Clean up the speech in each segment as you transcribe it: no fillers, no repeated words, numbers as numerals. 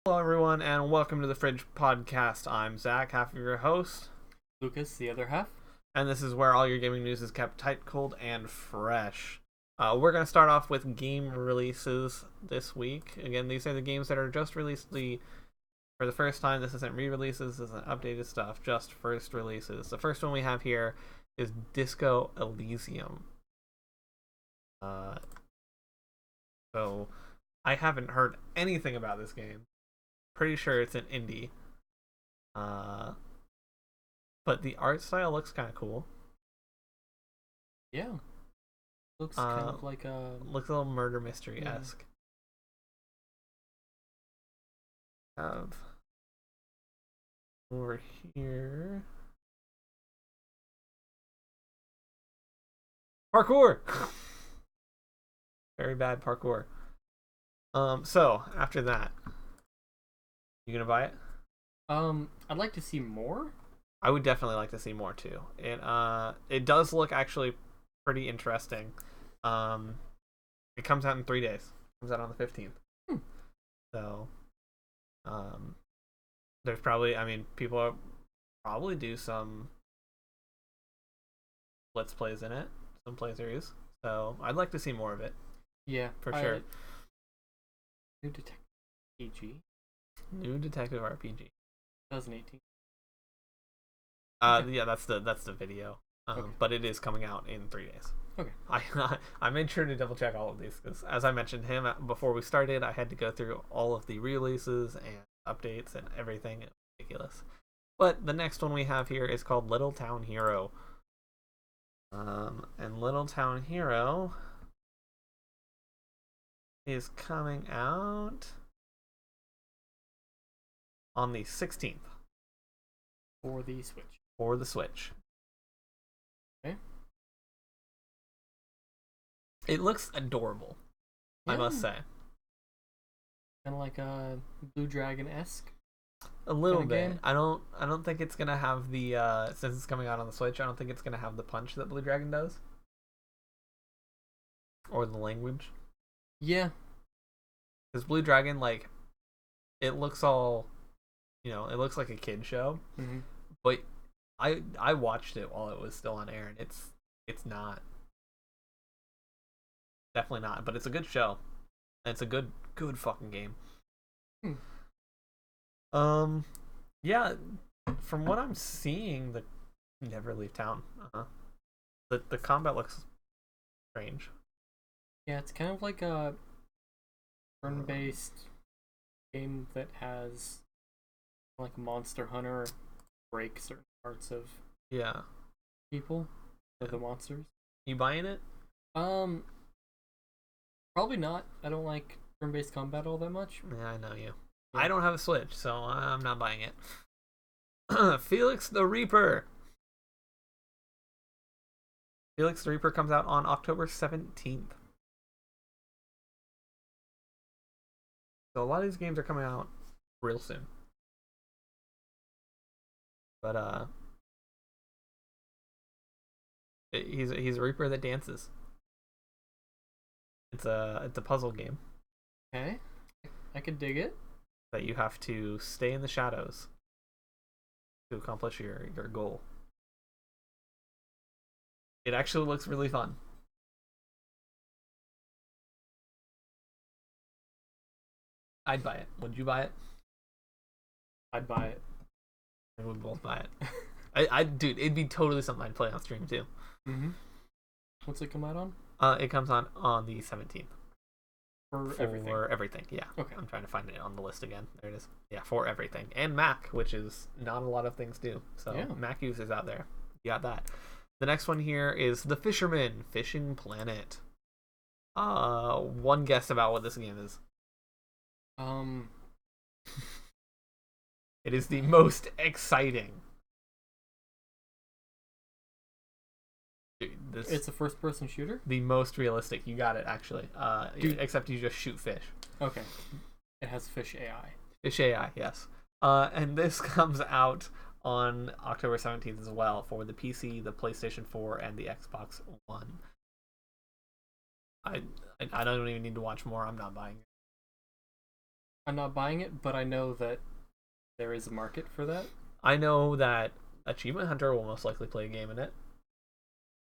Hello, everyone, and welcome to the Fridge Podcast. I'm Zach, half of your host, Lucas, the other half. and this is where all your gaming news is kept tight, cold, and fresh. We're going to start off with game releases this week. Again, these are the games that are just released for the first time. This isn't re-releases, this isn't updated stuff, just first releases. The first one we have here is Disco Elysium. So I haven't heard anything about this game. Pretty sure it's an indie. But the art style looks kind of cool. Yeah. Looks kind of like a... Looks a little murder mystery-esque. Have over here parkour. Very bad parkour. So after that, you gonna buy it? I'd like to see more. I would definitely like to see more too. It does look actually pretty interesting. It comes out in 3 days. It comes out on the 15th. So, there's probably, people are probably do some let's plays in it, some playthroughs. So I'd like to see more of it. Yeah, for sure. New Detective PG. New Detective RPG. 2018. Okay. Yeah, that's the video. Okay. But it is coming out in 3 days. Okay. I made sure to double check all of these because, as I mentioned him before we started, I had to go through all of the releases and updates and everything. It's ridiculous. But the next one we have here is called Little Town Hero. And Little Town Hero is coming out on the 16th For the Switch. for the Switch. Okay. It looks adorable, I must say. Kind of like a Blue Dragon-esque. A little bit. Game. I don't think it's gonna have the since it's coming out on the Switch. I don't think it's gonna have the punch that Blue Dragon does, or the language. Yeah. Because Blue Dragon, like, it looks all, it looks like a kid show. Mm-hmm. But I watched it while it was still on air, and it's not, definitely not. But it's a good show, and it's a good fucking game. Yeah, from what I'm seeing, the Never Leave Town. The combat looks strange. Yeah, it's kind of like a turn-based game that has like Monster Hunter break certain parts of people or the monsters. You buying it? Probably not. I don't like turn-based combat all that much. Yeah, I know you. Yeah. I don't have a Switch, so I'm not buying it. Felix the Reaper. Felix the Reaper comes out on October 17th. So a lot of these games are coming out real soon. But he's a Reaper that dances. It's a puzzle game. Okay, I could dig it. That you have to stay in the shadows to accomplish your goal. It actually looks really fun. I'd buy it. Would you buy it? I'd buy it. I would both buy it. Dude, it'd be totally something I'd play on stream too. Mm-hmm. What's it come out on? It comes on the 17th. For everything, yeah. Okay. I'm trying to find it on the list again. There it is. Yeah, for everything. And Mac, which is not a lot of things do. So yeah. Mac users out there, you got that. The next one here is The Fisherman, Fishing Planet. One guess about what this game is. It is the most exciting. Dude, it's a first-person shooter? The most realistic. You got it, actually. Except you just shoot fish. Okay. It has fish AI. Fish AI, yes. And this comes out on October 17th as well for the PC, the PlayStation 4, and the Xbox One. I don't even need to watch more. I'm not buying it. I'm not buying it, but I know that there is a market for that. I know that Achievement Hunter will most likely play a game in it.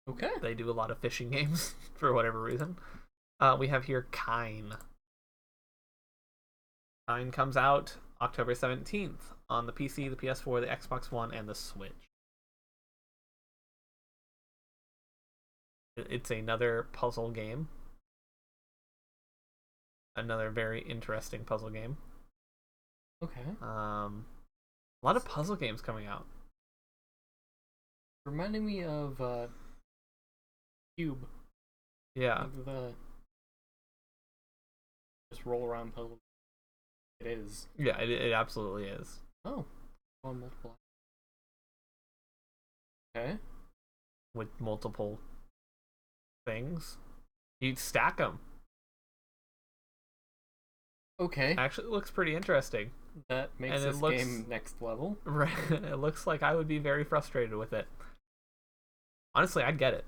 Okay. They do a lot of fishing games for whatever reason. We have here Kine. Kine comes out October 17th on the PC, the PS4, the Xbox One, and the Switch. It's another puzzle game. Another very interesting puzzle game. Okay. A lot of puzzle games coming out. Reminding me of Cube. Yeah. Like the just roll around puzzle. It is. Yeah, it absolutely is. Oh. On multiple. Okay. With multiple things. You'd stack them. Okay. Actually, it looks pretty interesting. That makes this game next level. Right. It looks like I would be very frustrated with it. Honestly, I'd get it.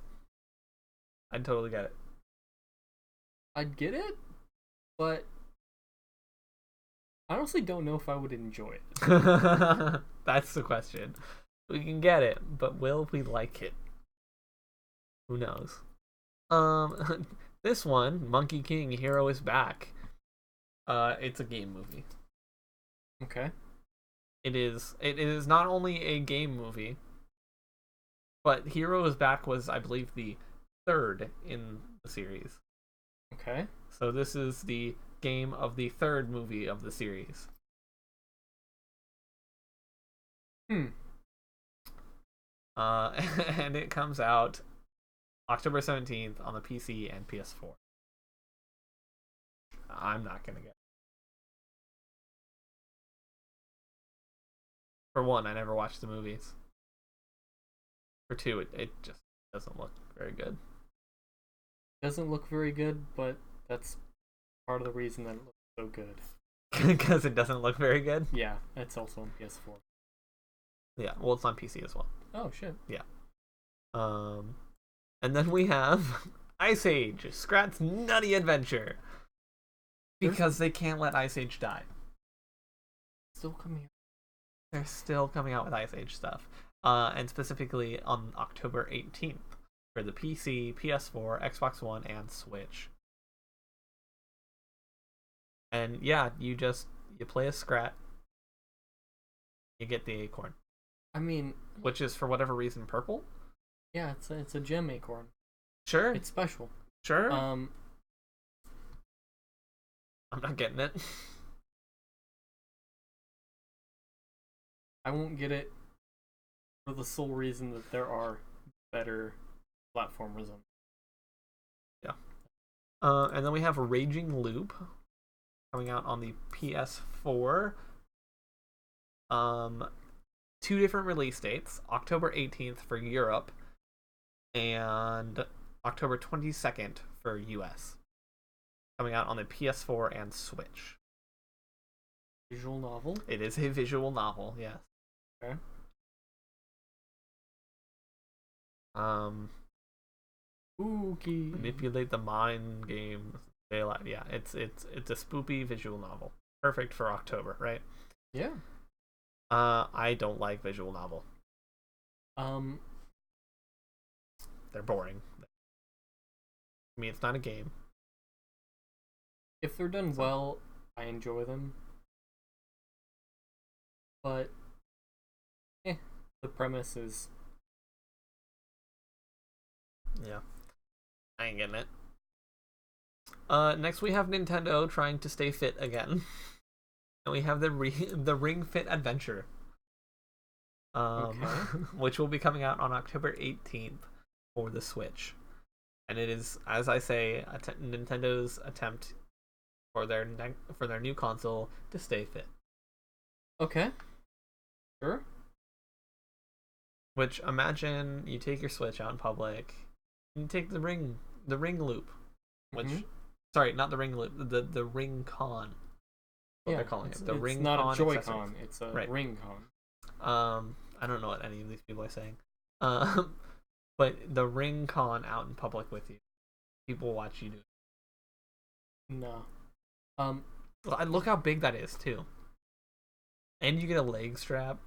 I'd totally get it. I'd get it, but I honestly don't know if I would enjoy it. That's the question. We can get it, but will we like it? Who knows? This one, Monkey King Hero is Back. It's a game movie. Okay. It is not only a game movie, but Hero is Back was, I believe, the third in the series. Okay. So this is the game of the third movie of the series. And it comes out October 17th on the PC and PS4. I'm not gonna get it. For one, I never watched the movies. For two, it just doesn't look very good. Doesn't look very good, but that's part of the reason that it looks so good. Because it doesn't look very good? Yeah, it's also on PS4. Yeah, well, it's on PC as well. Oh, shit. Yeah. And then we have Ice Age, Scrat's Nutty Adventure. Because they can't let Ice Age die. Still coming out. They're still coming out with Ice Age stuff. And specifically on October 18th for the PC, PS4, Xbox One, and Switch. And yeah, you play a Scrat. You get the acorn. I mean, which is for whatever reason purple. Yeah, it's a gem acorn. Sure. It's special. Sure. I'm not getting it. I won't get it for the sole reason that there are better platformers on. Yeah. And then we have Raging Loop coming out on the PS4. 2 different release dates, October 18th for Europe and October 22nd for US. Coming out on the PS4 and Switch. Visual novel? It is a visual novel, yes. Okay. Spooky. Manipulate the mind game. Yeah, it's a spoopy visual novel. Perfect for October, right? Yeah. I don't like visual novel. They're boring. I mean, it's not a game. If they're done well, I enjoy them. But, the premise is... Yeah. I ain't getting it. Next we have Nintendo trying to stay fit again. And we have the Ring Fit Adventure. Okay. Which will be coming out on October 18th for the Switch. And it is, as I say, Nintendo's attempt for their new console to stay fit. Okay. Sure. Which, imagine you take your Switch out in public, and you take the ring loop, which, sorry, not the ring loop, the Ring Con. What they're calling it. The Ring It's not Con a Joy-Con, it's a right. Ring Con. I don't know what any of these people are saying. But the Ring Con out in public with you. People watch you do it. No. Look how big that is too. And you get a leg strap.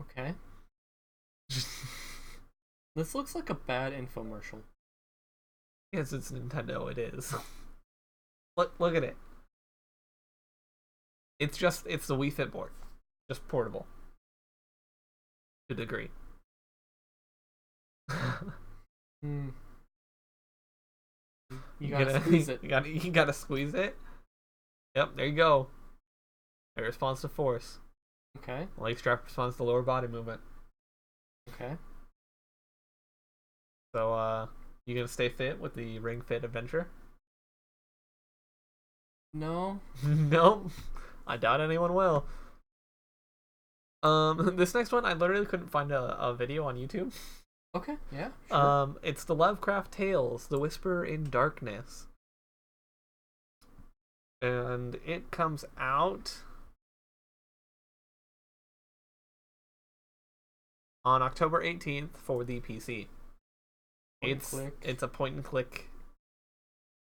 Okay. This looks like a bad infomercial. Yes, it's Nintendo. It is. Look at it. It's the Wii Fit board, just portable. To a degree. You gotta squeeze it. You gotta squeeze it. Yep, there you go. It responds to force. Okay. Leg strap responds to lower body movement. Okay. So, you gonna stay fit with the Ring Fit Adventure? No. Nope. I doubt anyone will. This next one, I literally couldn't find a video on YouTube. Okay, yeah. Sure. It's the Lovecraft Tales, The Whisper in Darkness. And it comes out on October 18th for the PC. It's a point and click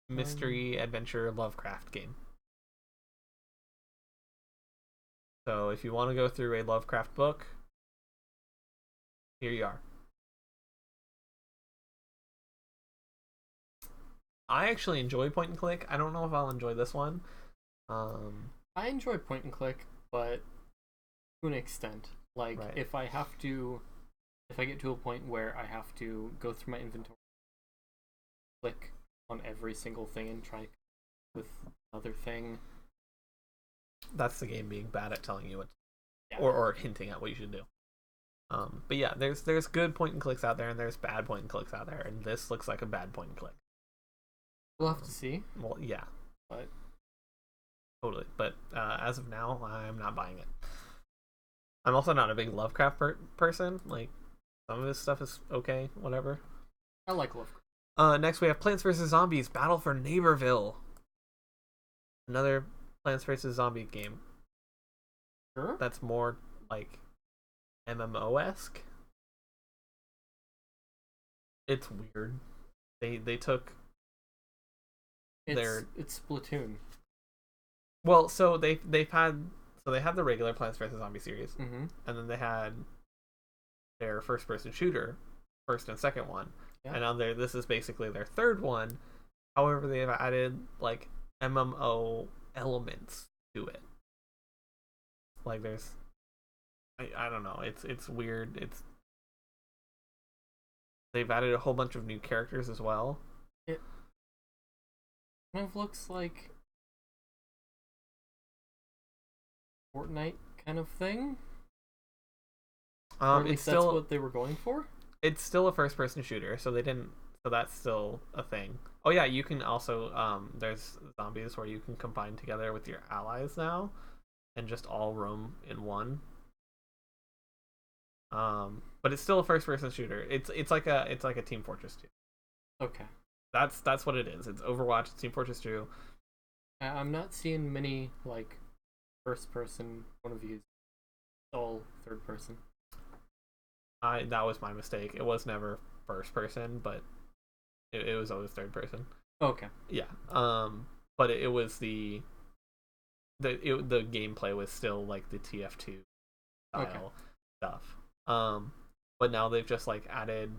mystery adventure Lovecraft game. So if you want to go through a Lovecraft book, here you are. I actually enjoy point and click. I don't know if I'll enjoy this one. I enjoy point and click, but to an extent. Like, right. if I get to a point where I have to go through my inventory, click on every single thing and try with another thing. That's the game being bad at telling you what, or hinting at what you should do. But yeah, there's good point and clicks out there, and there's bad point and clicks out there, and this looks like a bad point and click. We'll have to see. Well, yeah, but totally. But as of now, I'm not buying it. I'm also not a big Lovecraft person. Like, some of his stuff is okay, whatever. I like Lovecraft. Next we have Plants vs Zombies: Battle for Neighborville. Another Plants vs Zombie game. Sure. That's more like MMO-esque. It's weird. They took it's Splatoon. Well, so they had the regular Plants vs Zombie series, and then they had their first person shooter, first and second one, and now this is basically their third one. However, they've added like MMO elements to it. Like there's, I don't know. It's weird. They've added a whole bunch of new characters as well. It kind of looks like Fortnite kind of thing. It's still that's what they were going for. It's still a first-person shooter, so that's still a thing. Oh yeah, you can also there's zombies where you can combine together with your allies now, and just all roam in one. But it's still a first-person shooter. It's like a Team Fortress 2. Okay. That's what it is. It's Overwatch, it's Team Fortress 2. I'm not seeing many like first-person point of views. It's all third-person. That was my mistake. It was never first-person, but it was always third-person. Okay. Yeah. But it was the gameplay was still like the TF2 style stuff. But now they've just like added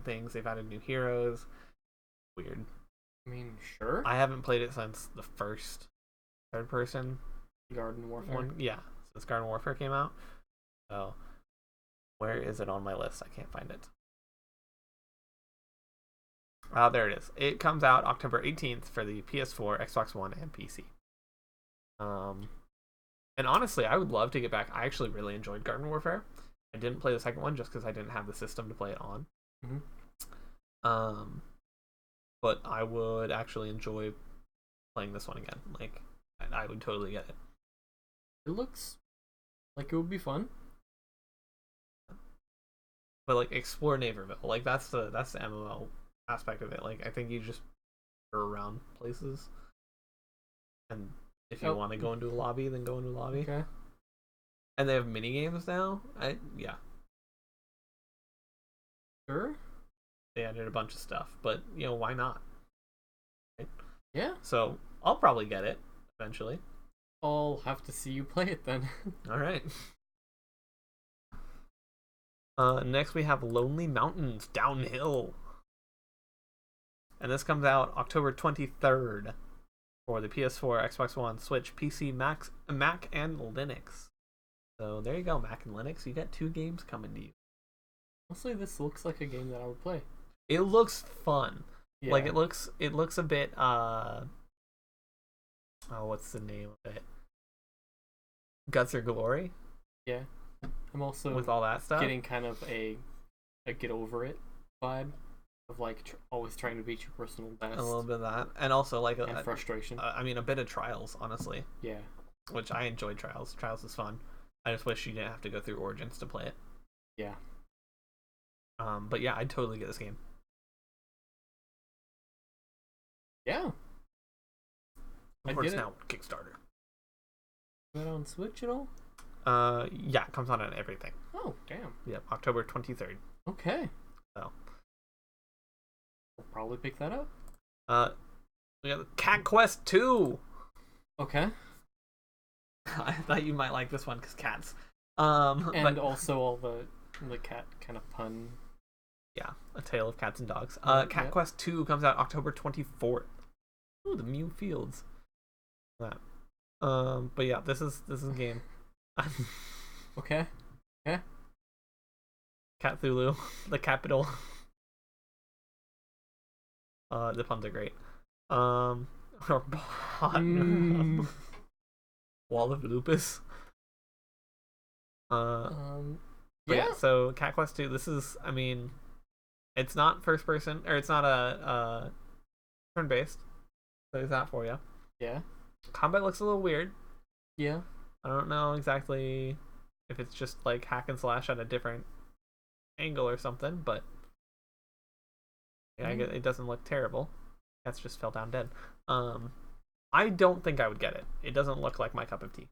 things. They've added new heroes. Weird. I mean, sure. I haven't played it since the first third person Garden Warfare one. Yeah, since Garden Warfare came out. So where is it on my list? I can't find it. There it is. It comes out October 18th for the PS4, Xbox One, and PC. And honestly, I would love to get back. I actually really enjoyed Garden Warfare. I didn't play the second one just because I didn't have the system to play it on. But I would actually enjoy playing this one again. Like, I would totally get it. It looks like it would be fun. But like, explore Neighborville. Like that's the MMO aspect of it. Like, I think you just go around places, and if you want to go into a lobby, then go into a lobby. Okay. And they have mini games now. Yeah. Sure. They added a bunch of stuff, but why not? Yeah. So I'll probably get it eventually. I'll have to see you play it then. All right. Next we have Lonely Mountains Downhill. And this comes out October 23rd for the PS4, Xbox One, Switch, PC, Mac, and Linux. So there you go, Mac and Linux. You got 2 games coming to you. Honestly, this looks like a game that I would play. It looks fun. Yeah. Like it looks a bit what's the name of it? Guts or Glory? Yeah. I'm also with all that stuff. Getting kind of a get over it vibe of like always trying to beat your personal best. A little bit of that, and also like and frustration. I mean, a bit of Trials, honestly. Yeah. Which I enjoyed Trials. Trials is fun. I just wish you didn't have to go through Origins to play it. Yeah. But yeah, I'd totally get this game. Yeah. Of course, now Kickstarter. Is that on Switch at all? Yeah, it comes on everything. Oh, damn. Yep, October 23rd. Okay. So. I'll probably pick that up. We got Cat Quest 2. Okay. I thought you might like this one because cats. And also all the cat kind of pun. Yeah, A Tale of Cats and Dogs. Cat Quest 2 comes out October 24th. Ooh, the Mew Fields. That. But yeah, this is a game. Okay. Yeah. Cthulhu, the capital. The puns are great. Wall of Lupus. Yeah. So Cat Quest 2. This is, I mean, it's not first person, or it's not a turn based. So there's that for you. Yeah. Combat looks a little weird. Yeah. I don't know exactly if it's just like hack and slash at a different angle or something, but yeah, I guess it doesn't look terrible. Cats just fell down dead. I don't think I would get it. It doesn't look like my cup of tea.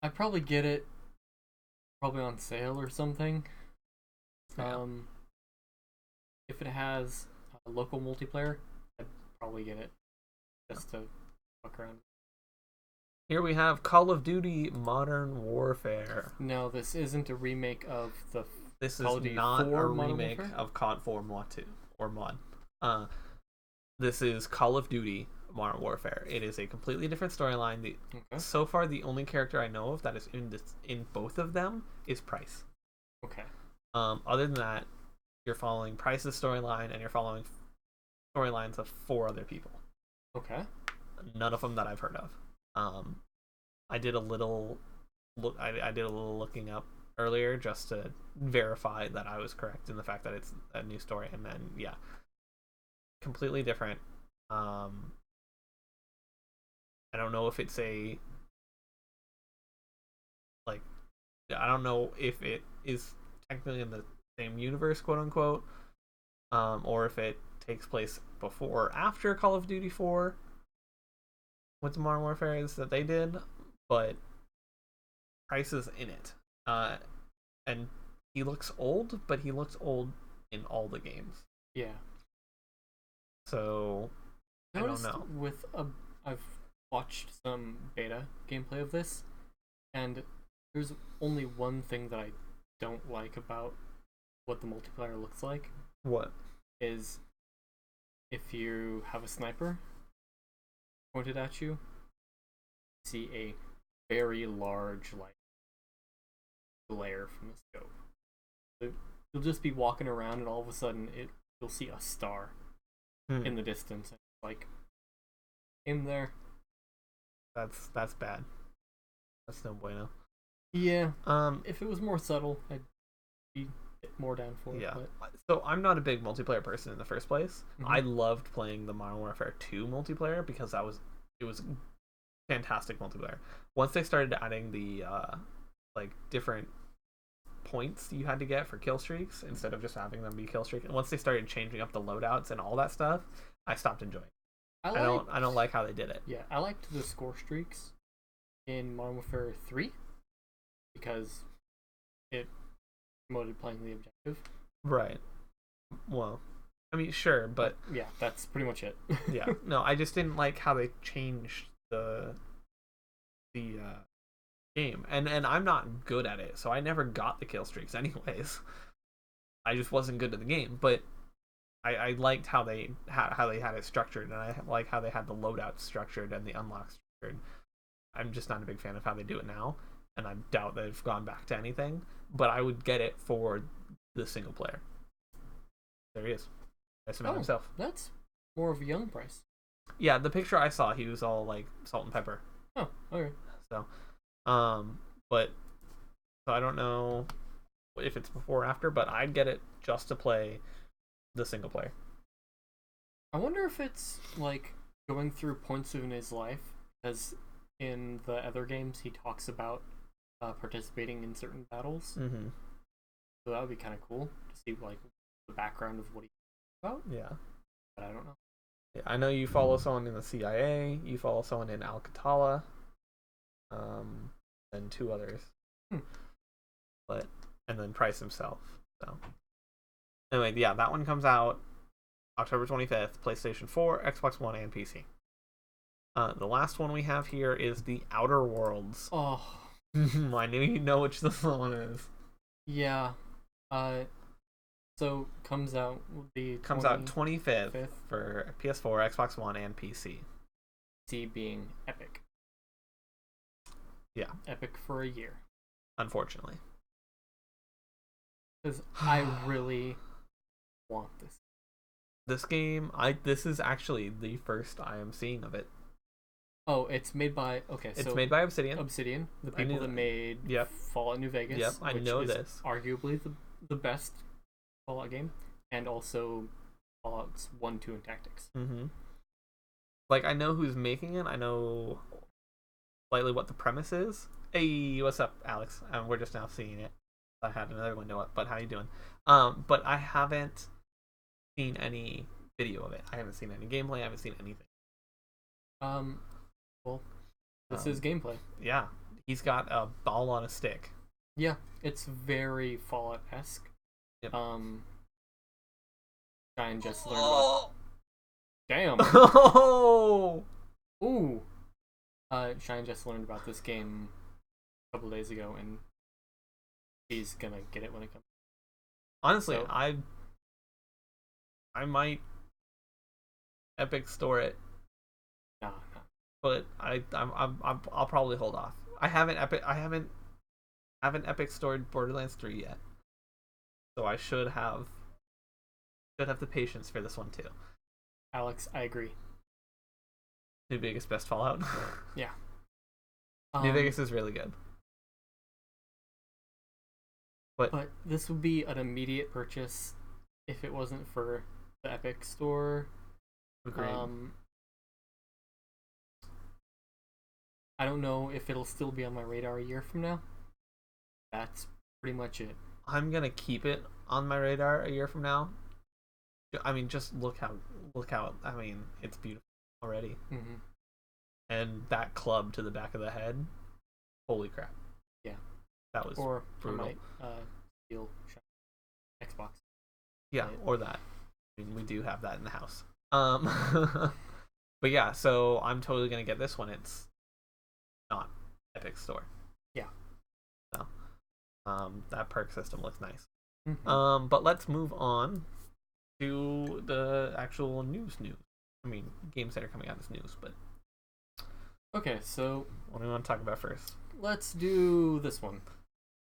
I'd probably get it probably on sale or something. Yeah. If it has a local multiplayer, I'd probably get it just to fuck around. Here we have Call of Duty Modern Warfare. No, this isn't a remake of the This Call is of Duty not 4 a Modern remake Warfare? of COD 4 Mod 2 or Mod. This is Call of Duty Modern Warfare. It is a completely different storyline. So far, the only character I know of that is in both of them is Price. Okay. Other than that, you're following Price's storyline and you're following storylines of 4 other people. Okay. None of them that I've heard of. I did a little looking up earlier just to verify that I was correct in the fact that it's a new story, and then yeah, completely different. I don't know if it's I don't know if it is technically in the same universe, quote unquote, or if it takes place before or after Call of Duty 4 with the Modern Warfare is that they did, but Price is in it. And he looks old, but he looks old in all the games. Yeah. So I don't know. I've watched some beta gameplay of this, and there's only one thing that I don't like about what the multiplayer looks like. What? Is if you have a sniper pointed at you, see a very large glare from the scope. So you'll just be walking around and all of a sudden you'll see a star in the distance. Like, aim there. That's bad. That's no bueno. Yeah. If it was more subtle, I'd be more down for it. Yeah. But... So I'm not a big multiplayer person in the first place. Mm-hmm. I loved playing the Modern Warfare 2 multiplayer because it was fantastic multiplayer. Once they started adding the different points you had to get for kill streaks instead of just having them be kill streak, and once they started changing up the loadouts and all that stuff, I stopped enjoying it. I don't like how they did it. Yeah, I liked the score streaks in Modern Warfare 3 because it promoted playing the objective. Right. Well, I mean, sure, but yeah, that's pretty much it. yeah, no, I just didn't like how they changed the game, and I'm not good at it, so I never got the kill streaks anyways. I just wasn't good at the game, but I liked how they had it structured, and I like how they had the loadout structured and the unlock structured. I'm just not a big fan of how they do it now, and I doubt they've gone back to anything. But I would get it for the single player. There he is. Bryce himself. That's more of a young Bryce. Yeah, the picture I saw, he was all like salt and pepper. Oh, okay. So, but so I don't know if it's before or after, but I'd get it just to play the single player. I wonder if it's like going through points in his life, because in the other games he talks about participating in certain battles. Mm-hmm. So that would be kind of cool to see like the background of what he's about. Yeah, but I don't know. Yeah, I know you follow someone in the CIA. You follow someone in Alcatala. And 2 others. And then Price himself. So anyway, yeah, that one comes out October 25th, PlayStation 4, Xbox One, and PC. The last one we have here is The Outer Worlds. Oh. I knew you'd know which this one is. Yeah. So comes out out 25th for PS4, Xbox One, and PC. PC being Epic. Yeah. Epic for a year. Unfortunately. Because I really want this. This game, this is actually the first I am seeing of it. Oh, it's made by It's made by Obsidian. Obsidian, the people that made Fallout New Vegas. Yep, I know this. Arguably the best Fallout game, and also Fallout's 1, 2, and Tactics. Mm-hmm. Like, I know who's making it. I know slightly what the premise is. Hey, what's up, Alex? We're just now seeing it. I had another window up, but how you doing? But I haven't seen any video of it. I haven't seen any gameplay. I haven't seen anything. Well, this is gameplay. Yeah, he's got a ball on a stick. Yeah, it's very Fallout-esque. Yep. Shine just learned about. Damn. Oh. Ooh. Shine just learned about this game a couple days ago, and he's gonna get it when it comes. Honestly, so, I might Epic Store it. Nah. But I'll probably hold off. I haven't Epic Stored Borderlands 3 yet, so I should have the patience for this one too. Alex, I agree. New Vegas best Fallout. Yeah. New Vegas is really good. But this would be an immediate purchase if it wasn't for the Epic Store. Agreed. I don't know if it'll still be on my radar a year from now. That's pretty much it. I'm gonna keep it on my radar a year from now. I mean, just look how. I mean, it's beautiful already. Mm-hmm. And that club to the back of the head, holy crap! Yeah, that was or brutal. I might steal Xbox. Yeah, or that. I mean, we do have that in the house. But yeah, so I'm totally gonna get this one. It's not Epic Store. Yeah. So, that perk system looks nice. Mm-hmm. But let's move on to the actual news. I mean, games that are coming out as news, but. Okay, so what do we want to talk about first? Let's do this one.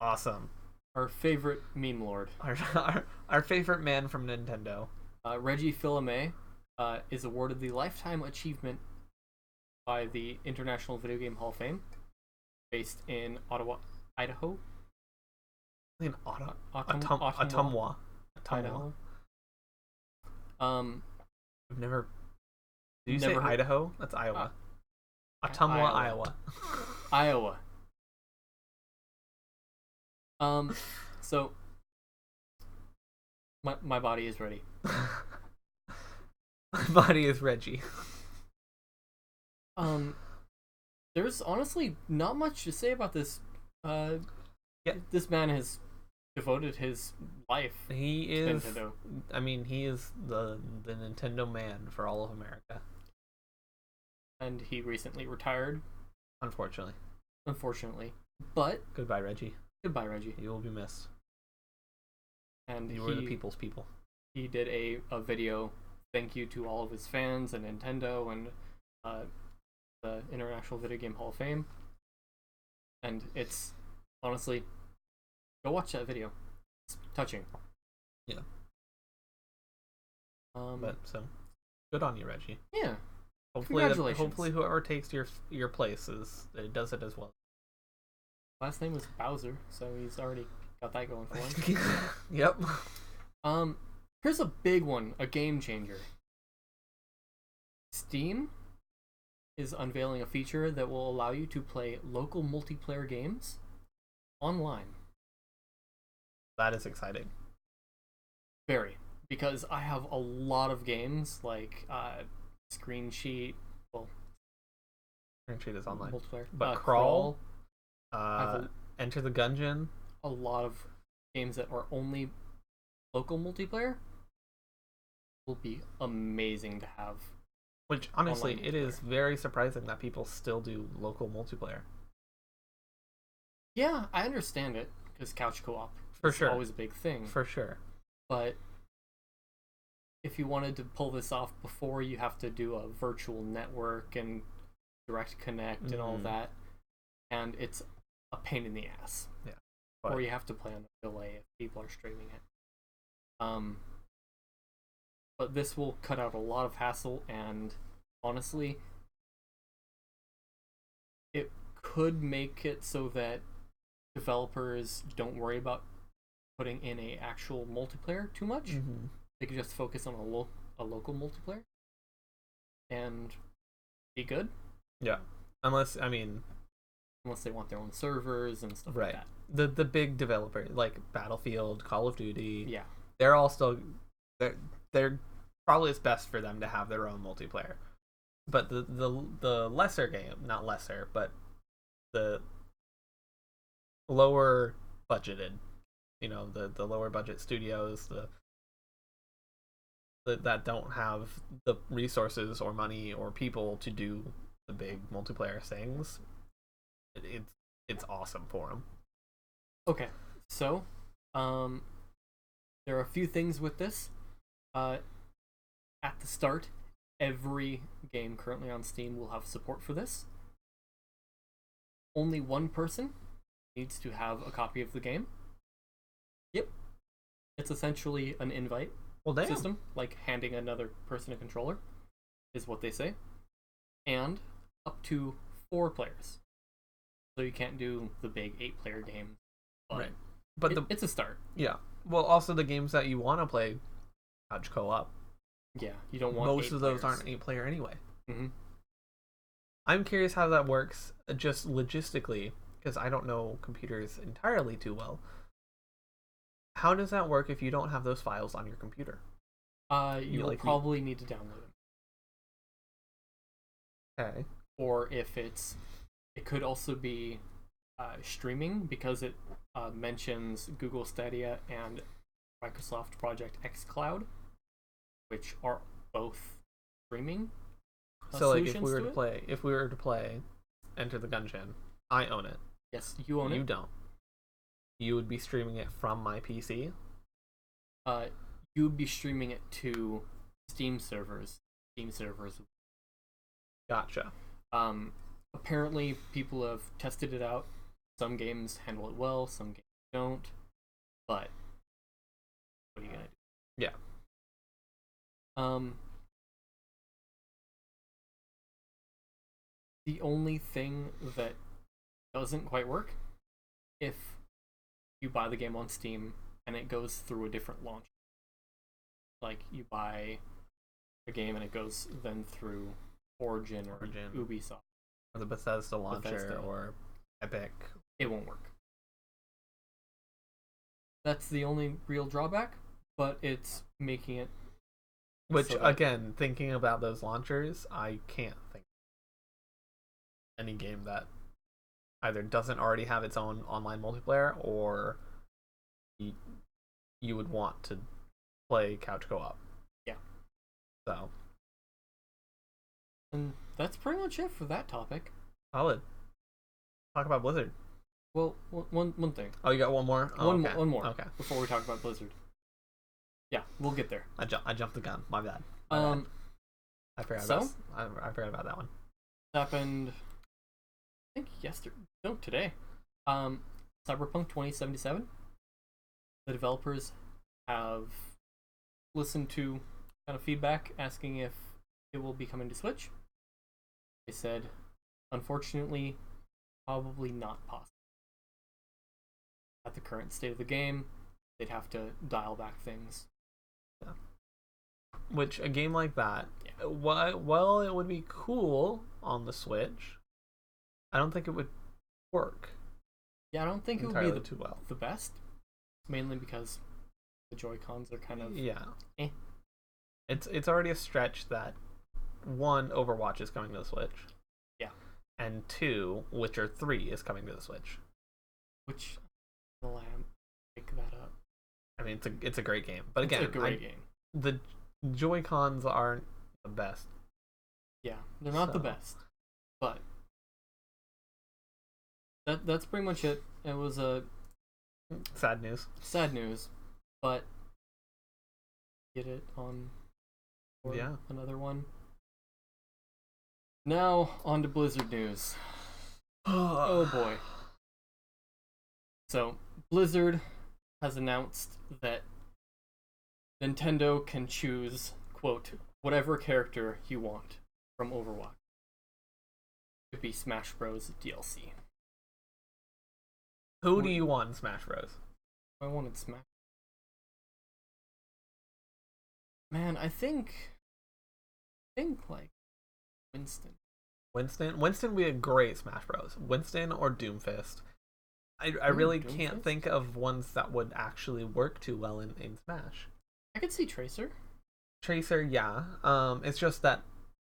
Awesome. Our favorite meme lord. Our favorite man from Nintendo. Reggie Fils-Aimé is awarded the Lifetime Achievement by the International Video Game Hall of Fame, based in Ottawa, Idaho. In Ottumwa, Idaho. I've never. Did you say heard... Idaho? That's Iowa. Ottumwa, Iowa. Iowa. So my body is ready. My body is Reggie. There's honestly not much to say about this. This man has devoted his life He to is. Nintendo. I mean, he is the Nintendo man for all of America. And he recently retired, Unfortunately. But Goodbye, Reggie. goodbye, Reggie. You will be missed. And You were the people's people. He did a video thank you to all of his fans and Nintendo and the International Video Game Hall of Fame. And it's honestly, go watch that video. It's touching. Yeah. But so, good on you, Reggie. Yeah. Congratulations. Hopefully, whoever takes your place does it as well. Last name was Bowser, so he's already got that going for him. Yep. Here's a big one, a game changer. Steam is unveiling a feature that will allow you to play local multiplayer games online. That is exciting. Very. Because I have a lot of games like Screen Sheet. Well, Screen Sheet is online. Multiplayer. But Crawl, Enter the Gungeon. A lot of games that are only local multiplayer will be amazing to have. Which, honestly, it is very surprising that people still do local multiplayer. Yeah, I understand it, because couch co-op is always a big thing. For sure. But if you wanted to pull this off before, you have to do a virtual network and direct connect and all of that. And it's a pain in the ass. Yeah. Or you have to play on a delay if people are streaming it. But this will cut out a lot of hassle, and honestly, it could make it so that developers don't worry about putting in a actual multiplayer too much. They can just focus on a local multiplayer and be good. Yeah. Unless they want their own servers and stuff like that. The big developers like Battlefield, Call of Duty. Yeah. They're all still they're probably it's best for them to have their own multiplayer. But the lesser game, not lesser, but the lower budgeted, the lower budget studios, that don't have the resources or money or people to do the big multiplayer things, it's awesome for them. Okay, so there are a few things with this. At the start, every game currently on Steam will have support for this. Only one person needs to have a copy of the game. Yep. It's essentially an invite system, like handing another person a controller, is what they say. And up to 4 players. So you can't do the big 8-player game. But it's a start. Yeah. Well, also the games that you want to play couch co-op. Yeah, you don't want most of those aren't 8-player anyway. Mm-hmm. I'm curious how that works, just logistically, because I don't know computers entirely too well. How does that work if you don't have those files on your computer? You'll probably need to download them. Okay. Or if it could also be streaming, because it mentions Google Stadia and Microsoft Project xCloud, which are both streaming. So like if we were to play Enter the Gungeon, I own it. Yes, you own it. You don't. You would be streaming it from my PC? You would be streaming it to Steam servers. Gotcha. Apparently people have tested it out. Some games handle it well, some games don't. But what are you gonna do? Yeah. The only thing that doesn't quite work, if you buy the game on Steam and it goes through a different launch. Like you buy a game and it goes then through Origin or Ubisoft. Or the Bethesda launcher or Epic. It won't work. That's the only real drawback, but it's making it. Which, again, thinking about those launchers, I can't think of any game that either doesn't already have its own online multiplayer or you would want to play couch co-op. Yeah. So. And that's pretty much it for that topic. Solid. Talk about Blizzard. Well, one thing. Oh, you got one more? Oh, one more. Okay. Before we talk about Blizzard. Yeah, we'll get there. I jumped the gun. My bad. I forgot about that one. Happened, I think yesterday. No, today. Cyberpunk 2077. The developers have listened to kind of feedback asking if it will be coming to Switch. They said, unfortunately, probably not possible. At the current state of the game, they'd have to dial back things. Yeah. Which, a game like that, yeah. While it would be cool on the Switch, I don't think it would work. Yeah, I don't think it would be the best. Mainly because the Joy-Cons are kind of... Yeah. It's already a stretch that, 1, Overwatch is coming to the Switch. Yeah. And 2, Witcher 3 is coming to the Switch. Which, I'll pick that up. I mean, it's a great game. But again, it's a great game. The Joy-Cons aren't the best. Yeah, they're not the best. But that's pretty much it. It was a sad news. Sad news, but get it on another one. Now on to Blizzard news. Oh boy. So Blizzard has announced that Nintendo can choose, quote, whatever character you want from Overwatch. It could be Smash Bros. DLC. Who do you want in Smash Bros? I wanted Smash. Man, I think like Winston. Winston would be a great Smash Bros. Winston or Doomfist. I really can't think of ones that would actually work too well in Smash. I could see Tracer. Tracer, yeah. It's just that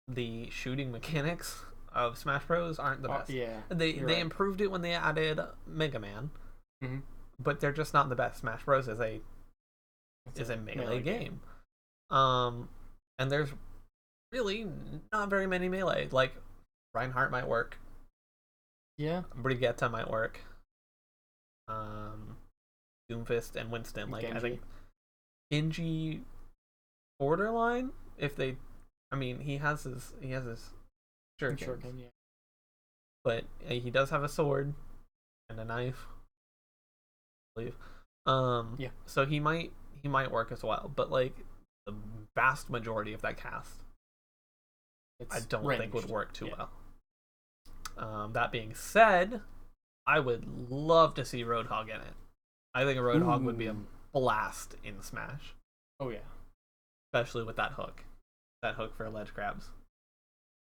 the shooting mechanics of Smash Bros aren't the best. Yeah. They improved it when they added Mega Man. Mm-hmm. But they're just not the best. Smash Bros is a melee game. And there's really not very many melee. Like Reinhardt might work. Yeah. Brigitte might work. Doomfist and Winston. Like Genji. I think Genji borderline. If they, I mean, he has his shuriken, yeah. But he does have a sword and a knife, I believe. Yeah. So he might work as well. But like the vast majority of that cast, I don't think would work too well. That being said, I would love to see Roadhog in it. I think a Roadhog would be a blast in Smash. Oh yeah. Especially with that hook for ledge grabs,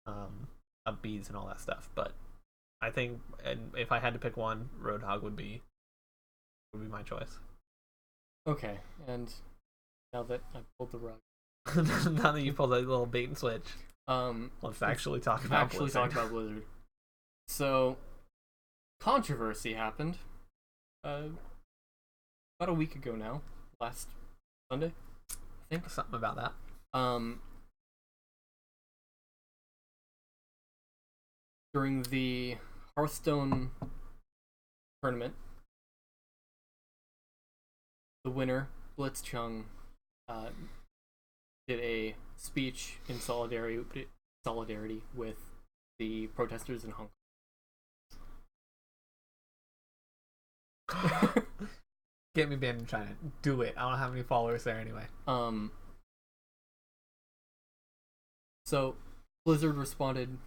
of beads and all that stuff. But I think, and if I had to pick one, Roadhog would be my choice. Okay, and now that I pulled the rug, now that you pulled that little bait and switch, let's actually talk about Blizzard. So, controversy happened about a week ago now, last Sunday, I think. Something about that. During the Hearthstone tournament, the winner, Blitzchung, did a speech in solidarity with the protesters in Hong Kong. Get me banned in China. Do it. I don't have any followers there anyway. So Blizzard responded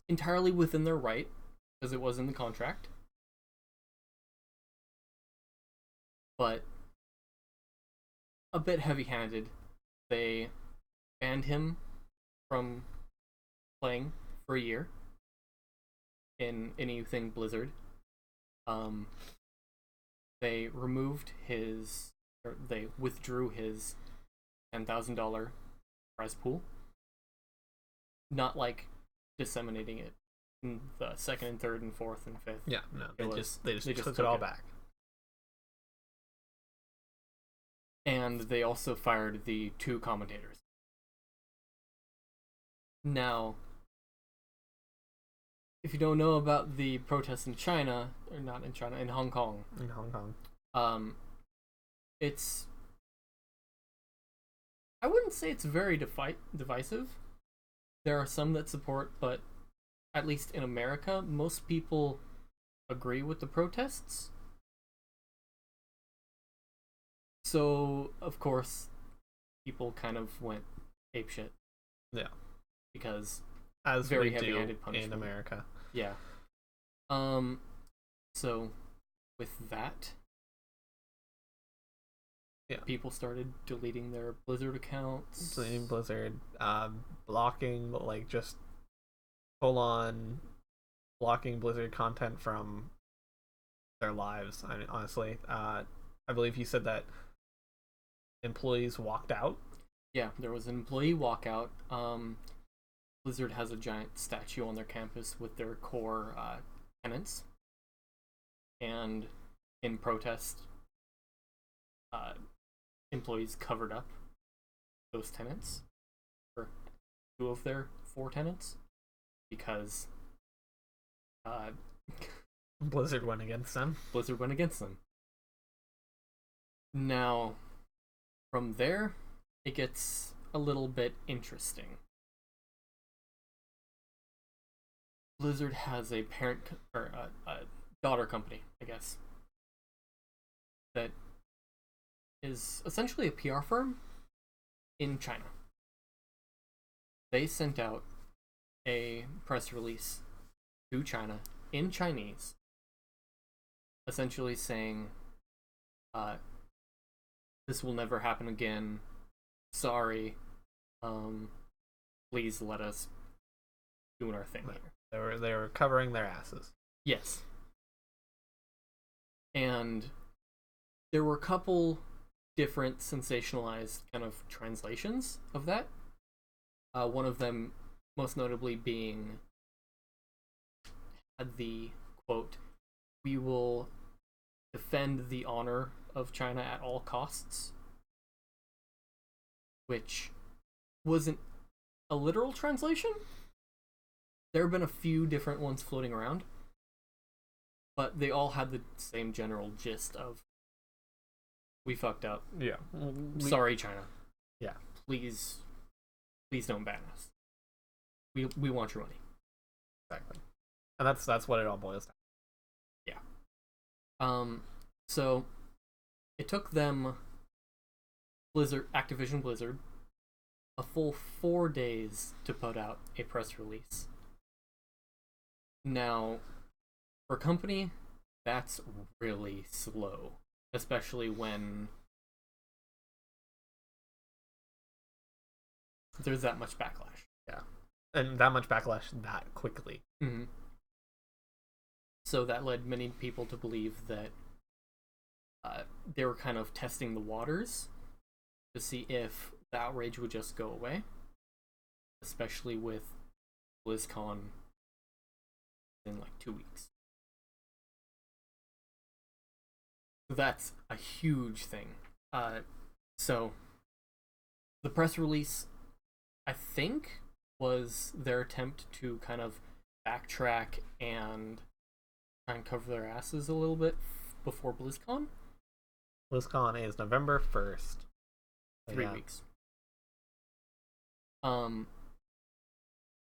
entirely within their right, because it was in the contract. But a bit heavy-handed. They banned him from playing for a year in anything Blizzard. They withdrew his $10,000 prize pool. Not like disseminating it in the second and third and fourth and fifth. Yeah, no, they just took it all back. And they also fired the 2 commentators. Now, if you don't know about the protests in China, or not in China, in Hong Kong. In Hong Kong. It's... I wouldn't say it's very divisive. There are some that support, but at least in America, most people agree with the protests. So, of course, people kind of went apeshit. Yeah. Because as very heavy-handed punishment in America. Yeah. So, with that, people started deleting their Blizzard accounts. Deleting Blizzard, blocking, like, just full-on blocking Blizzard content from their lives. I mean, honestly, I believe he said that employees walked out. Yeah, there was an employee walkout. Blizzard has a giant statue on their campus with their core tenants, and in protest, employees covered up those tenants, or 2 of their 4 tenants, because Blizzard went against them. Now, from there, it gets a little bit interesting. Blizzard has a parent, or a daughter company, I guess, that is essentially a PR firm in China. They sent out a press release to China in Chinese, essentially saying, this will never happen again. Sorry. Please let us do our thing here. They were covering their asses. Yes. And there were a couple different sensationalized kind of translations of that. One of them, most notably, being the quote, "We will defend the honor of China at all costs," which wasn't a literal translation. There have been a few different ones floating around, but they all had the same general gist of, we fucked up. Yeah. Sorry, China. Yeah. Please don't ban us. We want your money. Exactly. And that's what it all boils down to. Yeah. So it took them, Activision Blizzard, a full 4 days to put out a press release. Now, for a company, that's really slow, especially when there's that much backlash. Yeah. And that much backlash that quickly. Mm-hmm. So that led many people to believe that they were kind of testing the waters to see if the outrage would just go away, especially with BlizzCon in like 2 weeks. That's a huge thing. So the press release, I think, was their attempt to kind of backtrack and try and cover their asses a little bit before BlizzCon. BlizzCon is November 1st. 3 weeks.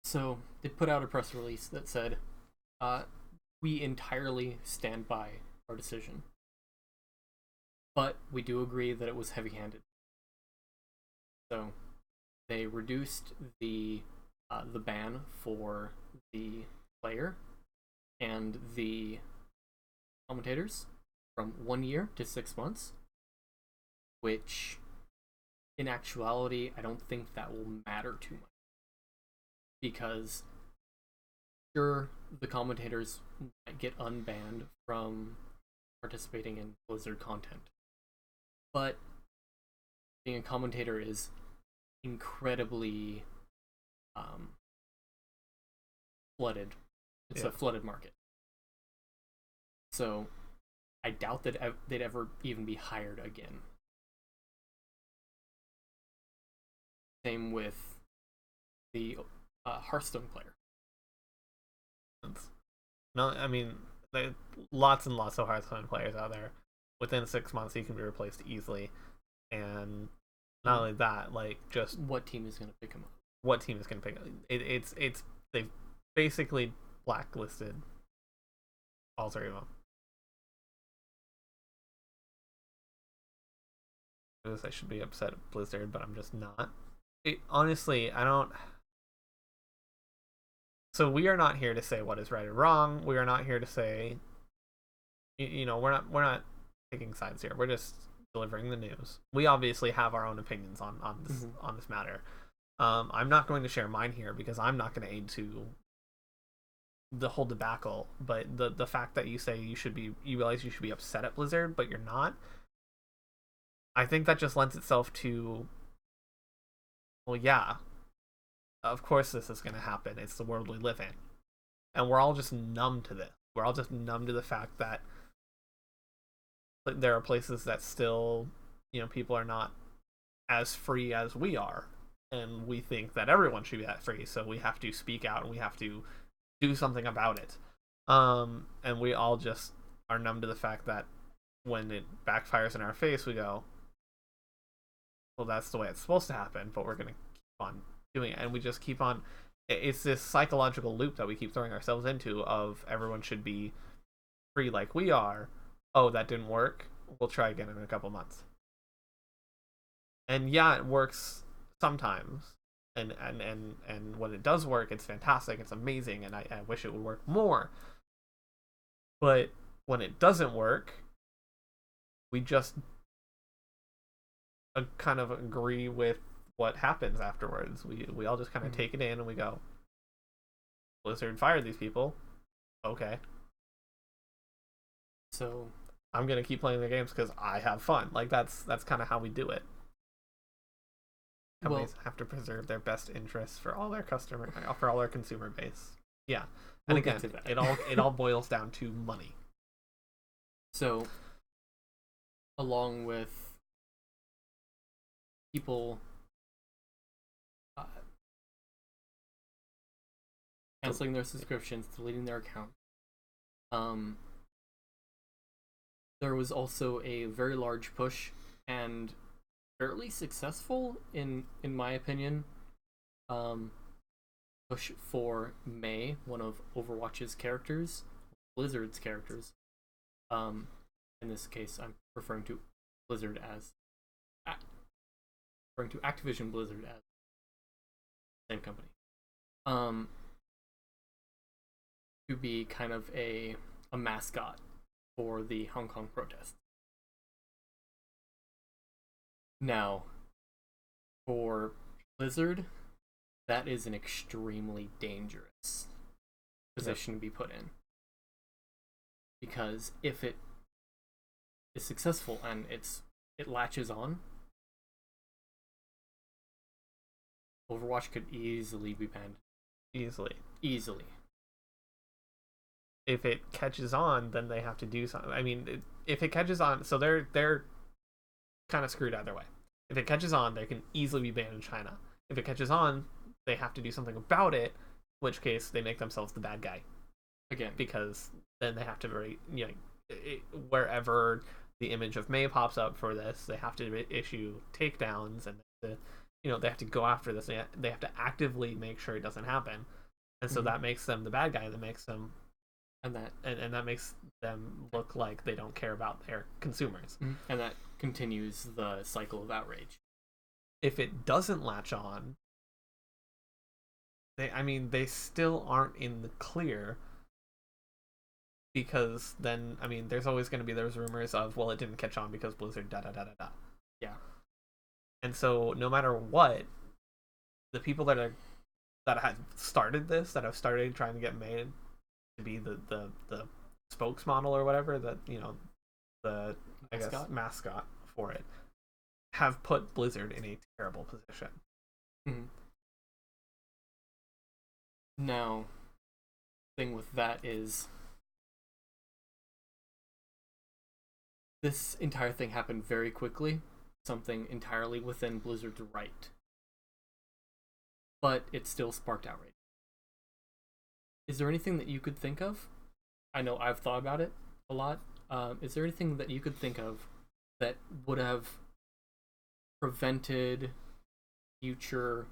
So they put out a press release that said, we entirely stand by our decision, but we do agree that it was heavy-handed. So they reduced the ban for the player and the commentators from 1 year to 6 months, which in actuality I don't think that will matter too much, because sure, the commentators might get unbanned from participating in Blizzard content, but being a commentator is incredibly flooded. It's a flooded market. So I doubt that they'd ever even be hired again. Same with the Hearthstone player. No, I mean, there are lots and lots of Hearthstone players out there. Within 6 months, he can be replaced easily, and not only that, like, just what team is going to pick him up? What team is going to pick him? It's they've basically blacklisted all three of them. I should be upset at Blizzard, but I'm just not. Honestly, I don't. So we are not here to say what is right or wrong. We are not here to say, we're not taking sides here. We're just delivering the news. We obviously have our own opinions on this matter. I'm not going to share mine here because I'm not going to aid to the whole debacle. But the fact that you say you realize you should be upset at Blizzard, but you're not. I think that just lends itself to, well, yeah, of course this is going to happen. It's the world we live in. And we're all just numb to this. We're all just numb to the fact that there are places that still, people are not as free as we are. And we think that everyone should be that free. So we have to speak out and we have to do something about it. And we all just are numb to the fact that when it backfires in our face, we go, well, that's the way it's supposed to happen, but we're going to keep on doing it. And we just keep on. It's this psychological loop that we keep throwing ourselves into of everyone should be free like we are. Oh, that didn't work. We'll try again in a couple months. And yeah, it works sometimes. And when it does work, it's fantastic. It's amazing. And I wish it would work more. But when it doesn't work, we just kind of agree with what happens afterwards. We all just kind of take it in and we go, Blizzard fired these people. Okay. So I'm gonna keep playing the games because I have fun. Like that's kind of how we do it. Companies have to preserve their best interests for all their consumer base. Yeah, and again, it all boils down to money. So, along with people canceling their subscriptions, deleting their account, there was also a very large push and fairly successful, in my opinion, push for Mei, one of Overwatch's characters, Blizzard's characters. In this case, I'm referring to Blizzard as referring to Activision Blizzard as the same company. To be kind of a mascot for the Hong Kong protests. Now, for Blizzard, that is an extremely dangerous position to be put in. Because if it is successful and it latches on, Overwatch could easily be banned. Easily. If it catches on, then they have to do something. I mean, if it catches on, so they're kind of screwed either way. If it catches on, they can easily be banned in China. If it catches on, they have to do something about it, in which case they make themselves the bad guy. Again. Because then they have to, wherever the image of Mei pops up for this, they have to issue takedowns, and they have to go after this. They have to actively make sure it doesn't happen. And so that makes them the bad guy. That makes them... And that makes them look like they don't care about their consumers. And that continues the cycle of outrage. If it doesn't latch on, they still aren't in the clear, because then, there's always going to be those rumors of, well, it didn't catch on because Blizzard da-da-da-da-da. Yeah. And so no matter what, the people that have started this, that have started trying to get made to be the spokesmodel or whatever, that the mascot for it, have put Blizzard in a terrible position. Now, the thing with that is this entire thing happened very quickly, something entirely within Blizzard's right. but it still sparked outrage. Is there anything that you could think of? I know I've thought about it a lot. Is there anything that you could think of that would have prevented future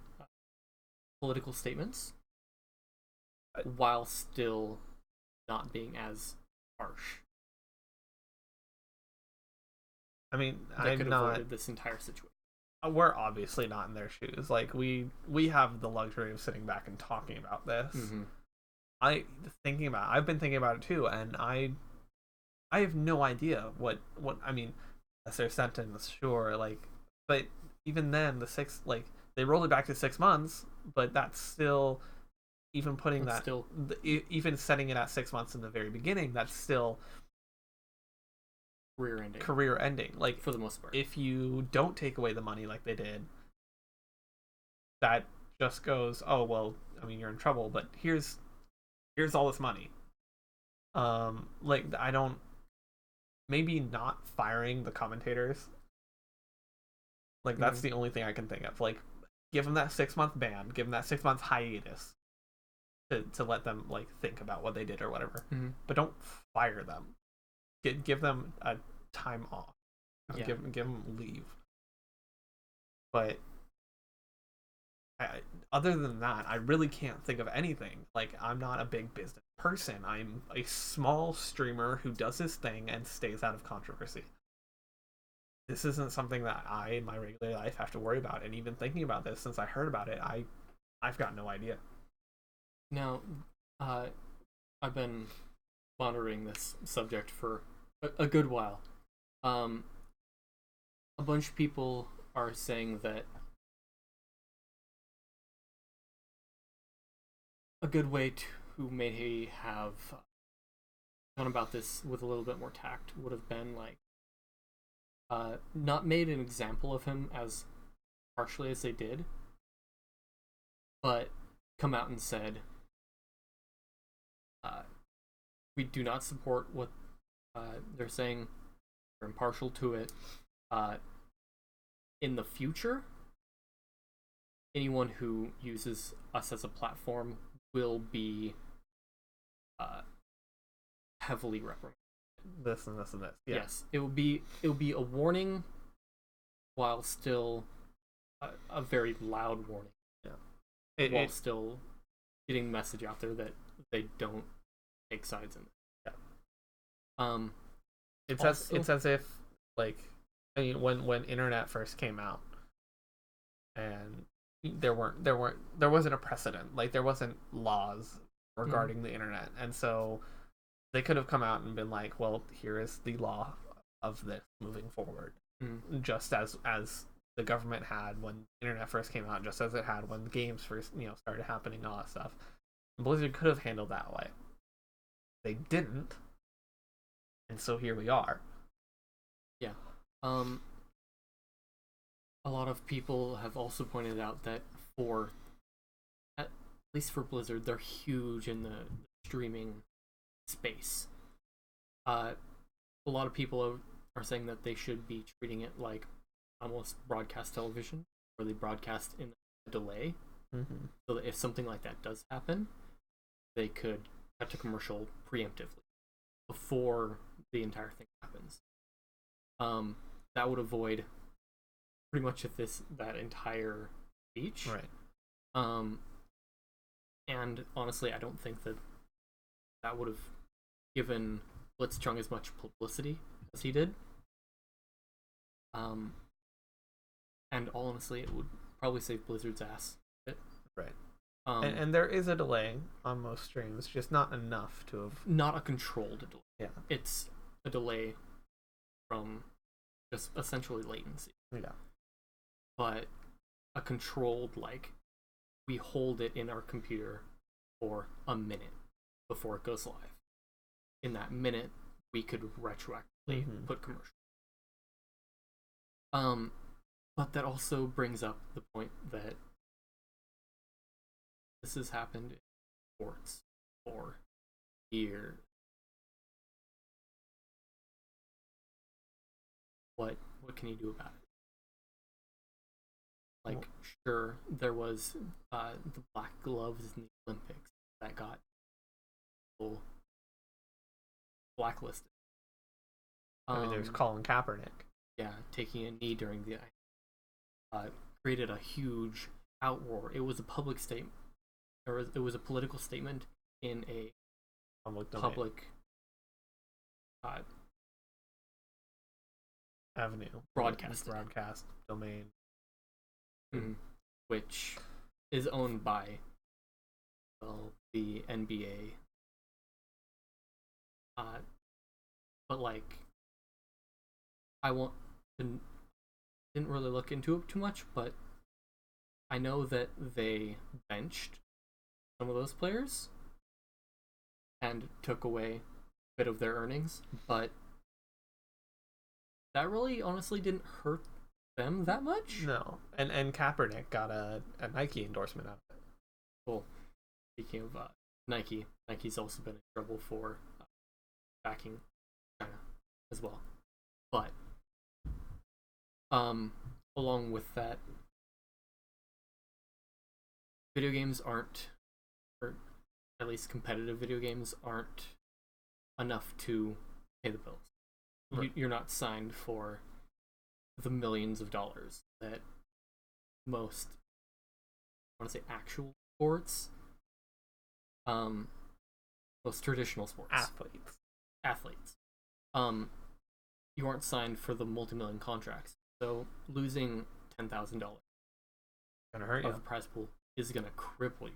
political statements while still not being as harsh? I mean, that could have avoided this entire situation. We're obviously not in their shoes. Like we have the luxury of sitting back and talking about this. Mm-hmm. I've been thinking about it too, and I have no idea what I mean. That's their sentence, sure. Like, but even then, they rolled it back to 6 months, but that's still even putting even setting it at 6 months in the very beginning. That's still career ending. Like, for the most part, if you don't take away the money like they did, that just goes, oh well. I mean, you're in trouble, but here's all this money. Like, I don't. Maybe not firing the commentators. Like, that's the only thing I can think of. Like, give them that 6-month ban, give them that 6-month hiatus to let them, like, think about what they did or whatever. Mm-hmm. But don't fire them. Give them a time off. Yeah. Give them leave. But other than that, I really can't think of anything. Like, I'm not a big business person. I'm a small streamer who does his thing and stays out of controversy. This isn't something that I, in my regular life, have to worry about. And even thinking about this, since I heard about it, I've got no idea. Now, I've been monitoring this subject for a good while. A bunch of people are saying that a good way to maybe have gone about this with a little bit more tact would have been like not made an example of him as harshly as they did, but come out and said, we do not support what they're saying. We're impartial to it. In the future, anyone who uses us as a platform will be heavily reprimanded. This and this and this. Yeah. Yes, it will be a warning, while still a very loud warning. Yeah, while still getting message out there that they don't take sides in it. Yeah. It's as if, like, I mean, when internet first came out, and there wasn't a precedent. Like, there wasn't laws regarding the internet, and so they could have come out and been like, well, here is the law of this moving forward. Just as the government had when internet first came out, just as it had when games first started happening and all that stuff. Blizzard could have handled that way. They didn't, and so here we are. Yeah. A lot of people have also pointed out that at least for Blizzard, they're huge in the streaming space. A lot of people are saying that they should be treating it like almost broadcast television, where they broadcast in a delay, so that if something like that does happen, they could cut to commercial preemptively before the entire thing happens. That would avoid pretty much that entire speech. Right. And honestly, I don't think that would have given Blitzchung as much publicity as he did. And honestly, it would probably save Blizzard's ass a bit. Right. And there is a delay on most streams, just not enough to have... Not a controlled delay. Yeah. It's a delay from just essentially latency. Yeah. But a controlled, like, we hold it in our computer for a minute before it goes live. In that minute, we could retroactively put commercial. But that also brings up the point that this has happened in sports for years. What can you do about it? Like, sure there was the black gloves in the Olympics that got blacklisted. I mean, there's Colin Kaepernick. Yeah, taking a knee during the created a huge outroar. It was a public statement, or it was a political statement in a public avenue, broadcast domain, which is owned by the NBA. But like, didn't really look into it too much, but I know that they benched some of those players and took away a bit of their earnings, but that really honestly didn't hurt them that much. No, and Kaepernick got a Nike endorsement out of it. Cool. Speaking of Nike, Nike's also been in trouble for backing China as well. But along with that, video games aren't, or at least competitive video games aren't enough to pay the bills. Right. You're not signed for the millions of dollars that most, I want to say, actual sports, most traditional sports, athletes, you aren't signed for the multi-million contracts. So losing $10,000 gonna hurt you. of the prize pool is gonna cripple you.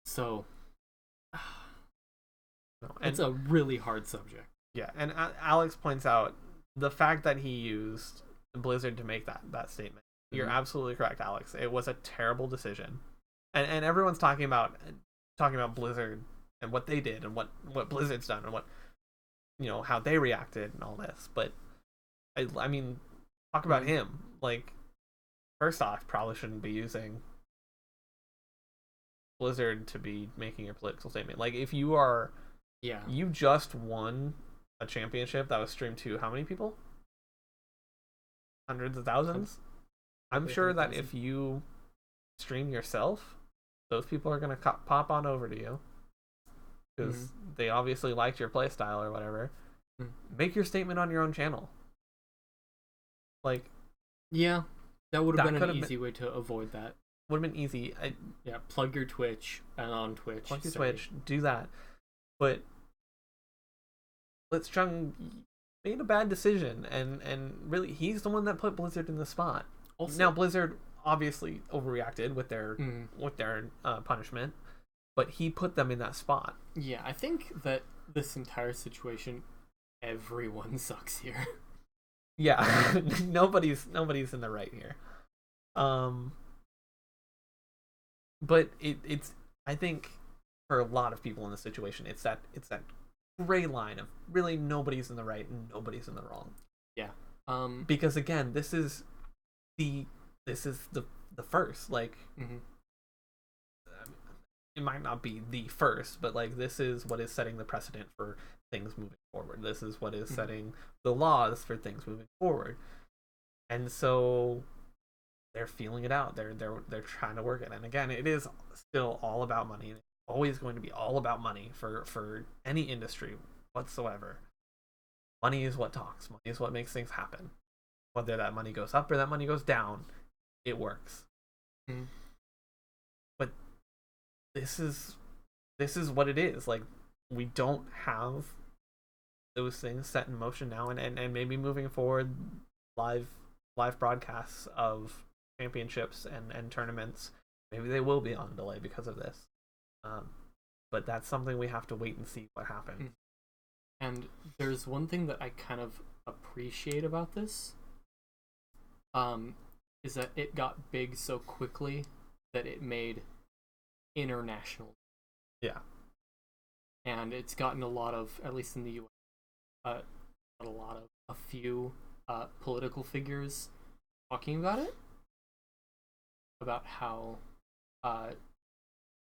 So it's a really hard subject. Yeah, and Alex points out the fact that he used Blizzard to make that statement. You're absolutely correct, Alex. It was a terrible decision, and everyone's talking about Blizzard and what they did and what Blizzard's done and what, how they reacted and all this. But I mean, talk about him. Like, first off, probably shouldn't be using Blizzard to be making your political statement. Like, if you are, you just won a championship that was streamed to how many people? Hundreds of thousands. I'm sure that if you stream yourself, those people are gonna pop on over to you because they obviously liked your playstyle or whatever. Make your statement on your own channel. Like, yeah, that would have been an easy way to avoid that. Would have been easy. Plug your Twitch and on Twitch. Plug your Twitch, do that. But Blitzchung made a bad decision, and really, he's the one that put Blizzard in the spot. Also, now, Blizzard obviously overreacted with their punishment, but he put them in that spot. Yeah, I think that this entire situation, everyone sucks here. Yeah, nobody's in the right here. But it's I think for a lot of people in this situation, it's that gray line of really nobody's in the right and nobody's in the wrong. Yeah. Because again, this is the first, like, it might not be the first, but like, this is what is setting the precedent for things moving forward. This is what is setting the laws for things moving forward. And so they're feeling it out. They're trying to work it. And again, it is still all about money. It's always going to be all about money for any industry whatsoever. Money is what talks. Money is what makes things happen. Whether that money goes up or that money goes down, it works. But this is what it is. Like, we don't have those things set in motion now, and maybe moving forward, live broadcasts of championships and tournaments, maybe they will be on delay because of this. But that's something we have to wait and see what happens. And there's one thing that I kind of appreciate about this, is that it got big so quickly that it made international. Yeah. And it's gotten a lot of, at least in the US, a few political figures talking about it, about how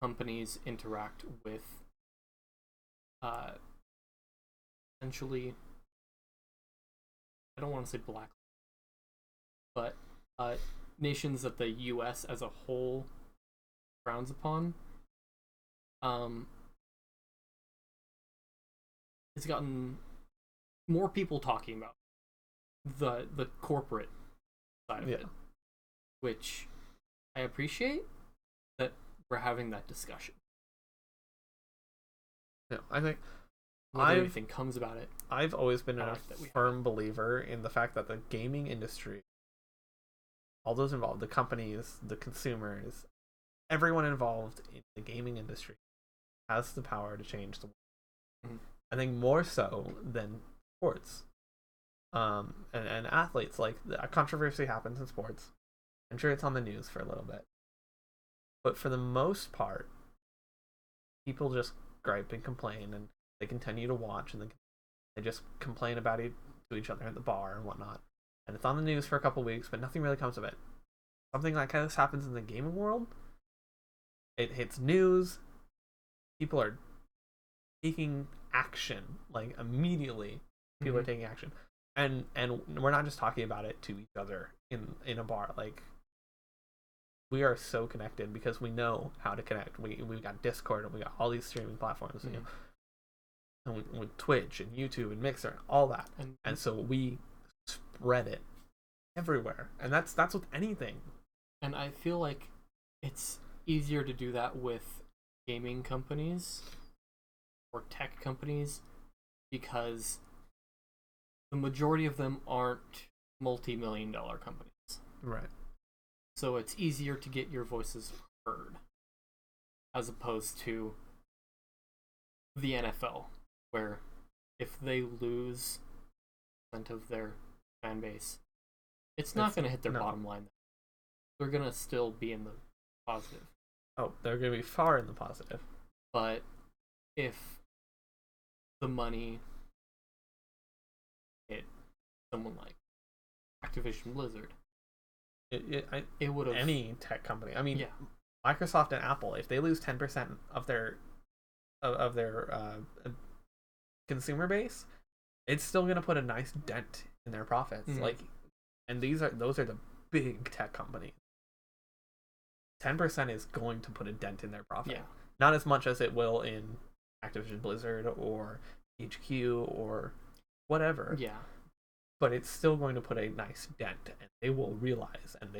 companies interact with essentially, I don't want to say black, but nations that the U.S. as a whole frowns upon, it's gotten more people talking about the corporate side of it, which I appreciate that we're having that discussion. Yeah, I think whether anything comes about it. I've always been a firm believer in the fact that the gaming industry, all those involved, the companies, the consumers, everyone involved in the gaming industry has the power to change the world. Mm-hmm. I think more so than sports. And athletes, like, a controversy happens in sports. I'm sure it's on the news for a little bit. But for the most part, people just gripe and complain, and they continue to watch, and they just complain about it to each other at the bar and whatnot. And it's on the news for a couple weeks, but nothing really comes of it. Something like this happens in the gaming world. It hits news. People are taking action, like, immediately. People are taking action. And we're not just talking about it to each other in a bar. Like, we are so connected because we know how to connect. We've got Discord, and we got all these streaming platforms, you know, and with Twitch and YouTube and Mixer and all that, and so we spread it everywhere. And that's with anything. And I feel like it's easier to do that with gaming companies or tech companies because the majority of them aren't multi-million-dollar companies. Right. So it's easier to get your voices heard as opposed to the NFL, where if they lose % of their fan base, it's not going to hit their bottom line. They're going to still be in the positive. Oh, they're going to be far in the positive. But if the money hit someone like Activision Blizzard, it would have any tech company. I mean, yeah. Microsoft and Apple, if they lose 10% of their consumer base, it's still going to put a nice dent in their profits. Like, and those are the big tech companies. 10% is going to put a dent in their profit. Yeah. Not as much as it will in Activision Blizzard or HQ or whatever. Yeah. But it's still going to put a nice dent, and they will realize, and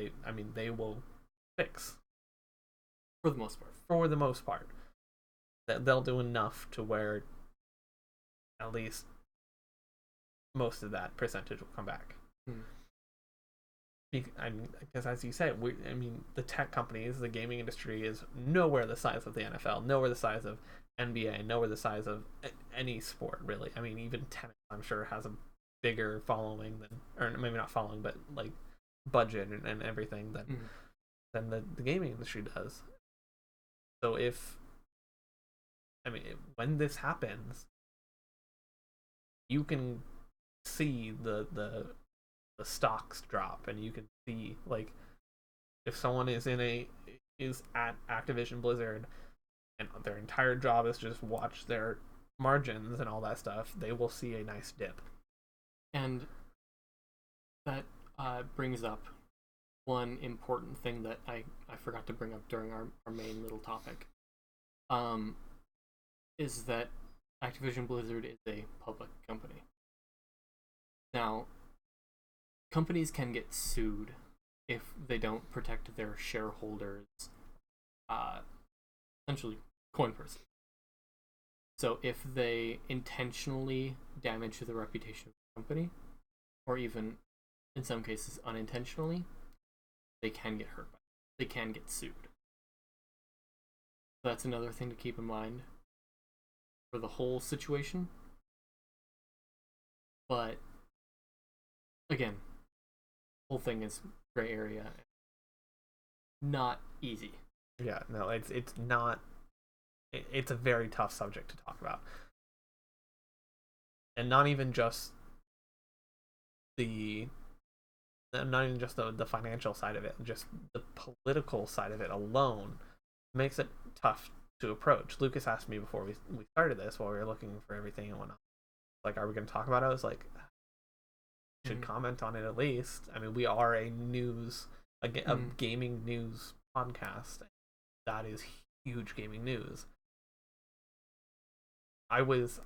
they will fix. For the most part. For the most part. That they'll do enough to where at least most of that percentage will come back. Because as you said, the tech companies, the gaming industry is nowhere the size of the NFL, nowhere the size of NBA, nowhere the size of any sport, really. I mean, even tennis, I'm sure, has a bigger following than, or maybe not following, but like budget and everything than the gaming industry does. So when this happens, you can see the stocks drop, and you can see, like, if someone is at Activision Blizzard and their entire job is just watch their margins and all that stuff, they will see a nice dip. And that brings up one important thing that I forgot to bring up during our main little topic, is that Activision Blizzard is a public company. Now, companies can get sued if they don't protect their shareholders, essentially coin purses. So if they intentionally damage the reputation of the company, or even in some cases unintentionally, they can get hurt by it. They can get sued. That's another thing to keep in mind for the whole situation. But again, the whole thing is gray area. Not easy. Yeah, no, it's not. It's a very tough subject to talk about, and not even just the financial side of it, just the political side of it alone makes it tough to approach. Lucas asked me before we started this, while we were looking for everything and whatnot, like, are we going to talk about it? I was like, should comment on it at least. I mean, we are a gaming news podcast. That is huge gaming news. I was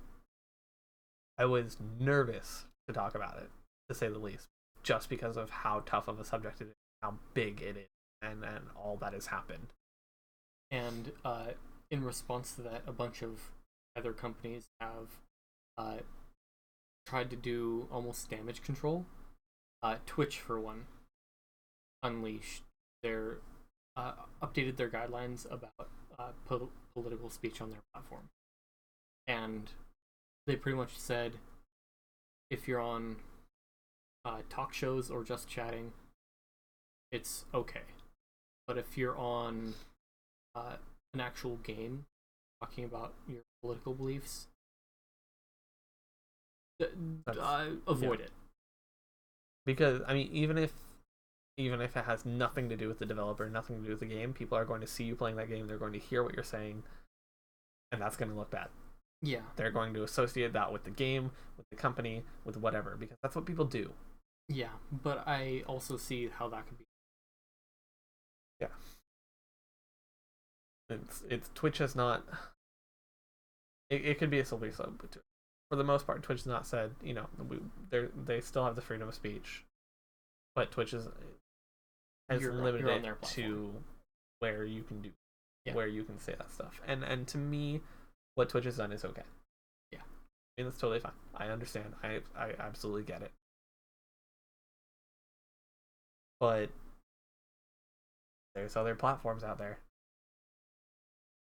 nervous to talk about it, to say the least, just because of how tough of a subject it is, how big it is, and all that has happened. And in response to that, a bunch of other companies have tried to do almost damage control. Twitch, for one, unleashed their updated their guidelines about political speech on their platform, and they pretty much said if you're on talk shows or just chatting, it's okay, but if you're on an actual game talking about your political beliefs, avoid it. Because I mean, even if it has nothing to do with the developer, nothing to do with the game, people are going to see you playing that game, they're going to hear what you're saying, and that's going to look bad. Yeah. They're going to associate that with the game, with the company, with whatever, because that's what people do. Yeah, but I also see how that could be. Yeah. It's Twitch has not. It could be a slippery slope, but for the most part, Twitch has not said, they still have the freedom of speech, but Twitch has limited it to where you can where you can say that stuff, and to me, what Twitch has done is okay. Yeah, I mean, that's totally fine. I understand. I absolutely get it. But there's other platforms out there.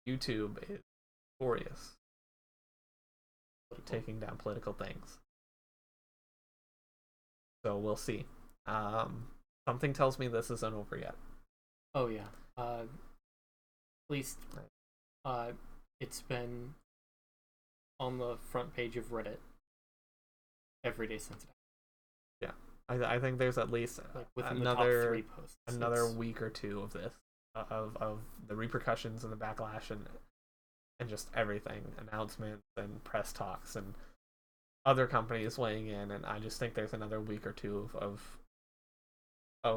YouTube is notorious for taking down political things. So we'll see. Something tells me this isn't over yet. Oh yeah. At least it's been on the front page of Reddit every day since it happened. Yeah. I think there's at least within the top 3 posts. Another week or two of this. Of the repercussions and the backlash and just everything, announcements and press talks and other companies weighing in, and I just think there's another week or two of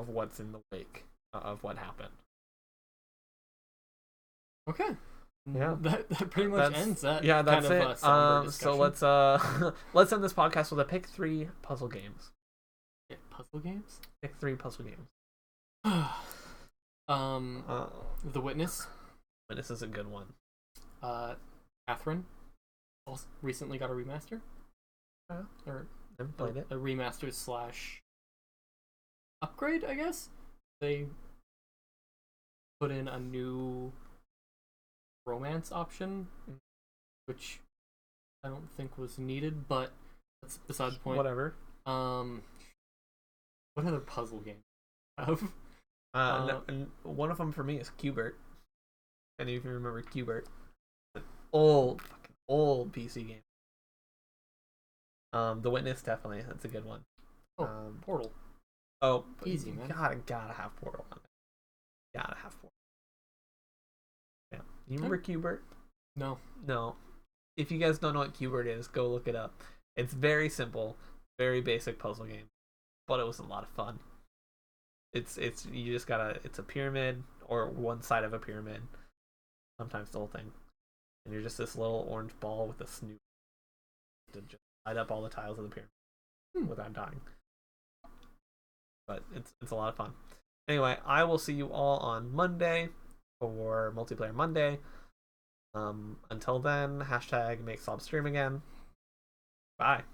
what's in the wake of what happened. Okay. Yeah, that pretty much ends that. Yeah, that's kind of it. So let's end this podcast with a pick 3 puzzle games. Yeah, puzzle games. Pick 3 puzzle games. The Witness. Witness is a good one. Catherine also recently got a remaster. Or never played it. A remaster / upgrade, I guess. They put in a new romance option, which I don't think was needed, but that's beside the point. Whatever. What other puzzle game have? And one of them for me is Q*bert. Any of you remember Q*bert? An old PC game. The Witness, definitely, that's a good one. Portal. Oh, easy, man. Gotta have Portal on it. Gotta have Portal. Yeah, you remember Q*bert? No. If you guys don't know what Q*bert is, go look it up. It's very simple, very basic puzzle game, but it was a lot of fun. It's you just gotta, it's a pyramid or one side of a pyramid, sometimes the whole thing, and you're just this little orange ball with a snoot to just light up all the tiles of the pyramid without dying. But it's a lot of fun. Anyway, I will see you all on Monday for Multiplayer Monday. Until then, # make Slob stream again. Bye.